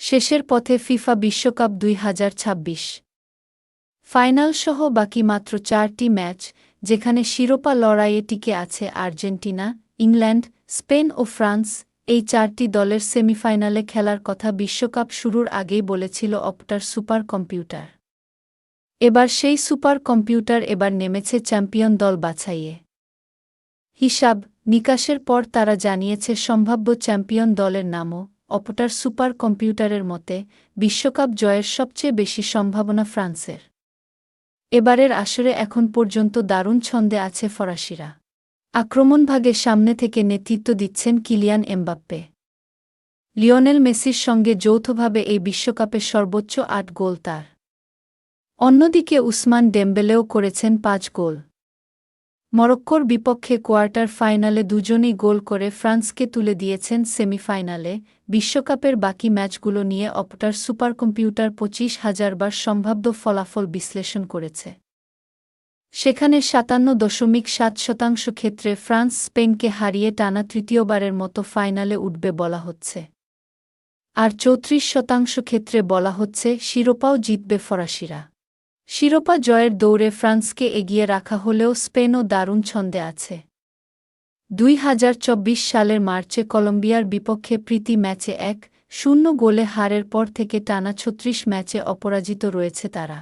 শেষের পথে ফিফা বিশ্বকাপ ২০২৬ ফাইনালসহ বাকি মাত্র ৪টি ম্যাচ, যেখানে শিরোপা লড়াইয়ে টিকে আছে আর্জেন্টিনা, ইংল্যান্ড, স্পেন ও ফ্রান্স। এই ৪টি দলের সেমিফাইনালে খেলার কথা বিশ্বকাপ শুরুর আগেই বলেছিল অপটার সুপার কম্পিউটার। এবার সেই সুপার কম্পিউটার নেমেছে চ্যাম্পিয়ন দল বাছাইয়ে। হিসাব নিকাশের পর তারা জানিয়েছে সম্ভাব্য চ্যাম্পিয়ন দলের নামও। অপটার সুপার কম্পিউটারের মতে, বিশ্বকাপ জয়ের সবচেয়ে বেশি সম্ভাবনা ফ্রান্সের। এবারের আসরে এখন পর্যন্ত দারুণ ছন্দে আছে ফরাসিরা। আক্রমণভাগে সামনে থেকে নেতৃত্ব দিচ্ছেন কিলিয়ান এমবাপ্পে। লিওনেল মেসির সঙ্গে যৌথভাবে এই বিশ্বকাপে সর্বোচ্চ ৮ গোল তার। অন্যদিকে উসমান ডেম্বেলেও করেছেন ৫ গোল। মরক্কোর বিপক্ষে কোয়ার্টার ফাইনালে দুজনেই গোল করে ফ্রান্সকে তুলে দিয়েছেন সেমিফাইনালে। বিশ্বকাপের বাকি ম্যাচগুলো নিয়ে অপটার সুপারকম্পিউটার ২৫,০০০ বার সম্ভাব্য ফলাফল বিশ্লেষণ করেছে। সেখানে ৫৭.৭% ক্ষেত্রে ফ্রান্স স্পেনকে হারিয়ে টানা তৃতীয়বারের মতো ফাইনালে উঠবে বলা হচ্ছে। আর ৩৪% ক্ষেত্রে বলা হচ্ছে শিরোপাও জিতবে ফরাসিরা। শিরোপা জয়ের দৌড়ে ফ্রান্সকে এগিয়ে রাখা হলেও স্পেনও দারুণ ছন্দে আছে। ২০২৪ সালের মার্চে কলম্বিয়ার বিপক্ষে প্রীতি ম্যাচে ১-০ গোলে হারের পর থেকে টানা ৩৬ ম্যাচে অপরাজিত রয়েছে তারা।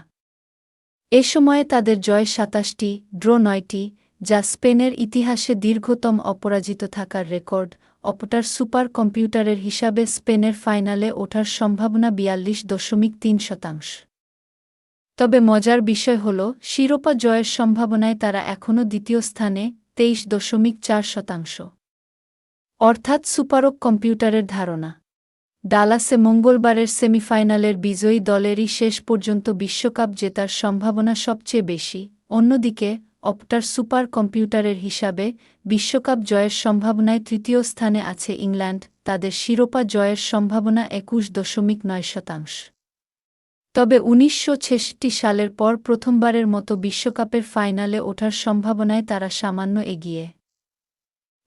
এ সময়ে তাদের জয় ২৭টি, ড্র ৯টি, যা স্পেনের ইতিহাসে দীর্ঘতম অপরাজিত থাকার রেকর্ড। অপটার সুপার কম্পিউটারের হিসাবে স্পেনের ফাইনালে ওঠার সম্ভাবনা ৪২.৩%। তবে মজার বিষয় হল, শিরোপা জয়ের সম্ভাবনায় তারা এখনও দ্বিতীয় স্থানে ২৩.৪%। অর্থাৎ সুপারক কম্পিউটারের ধারণা, ডালাসে মঙ্গলবারের সেমিফাইনালের বিজয়ী দলেরই শেষ পর্যন্ত বিশ্বকাপ জেতার সম্ভাবনা সবচেয়ে বেশি। অন্যদিকে অপটার সুপার কম্পিউটারের হিসাবে বিশ্বকাপ জয়ের সম্ভাবনায় তৃতীয় স্থানে আছে ইংল্যান্ড, তাদের শিরোপা জয়ের সম্ভাবনা ২১.৯%। তবে ১৯৬৬ সালের পর প্রথমবারের মতো বিশ্বকাপের ফাইনালে ওঠার সম্ভাবনায় তারা সামান্য এগিয়ে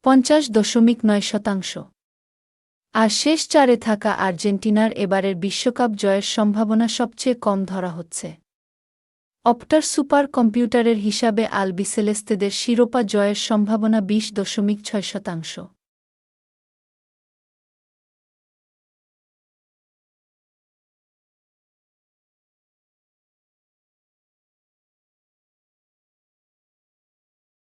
৫০.৯%। আর শেষ চারে থাকা আর্জেন্টিনার এবারের বিশ্বকাপ জয়ের সম্ভাবনা সবচেয়ে কম ধরা হচ্ছে। অপটার সুপার কম্পিউটারের হিসাবে আলবিসেলেস্তেদের শিরোপা জয়ের সম্ভাবনা ২০.৬%।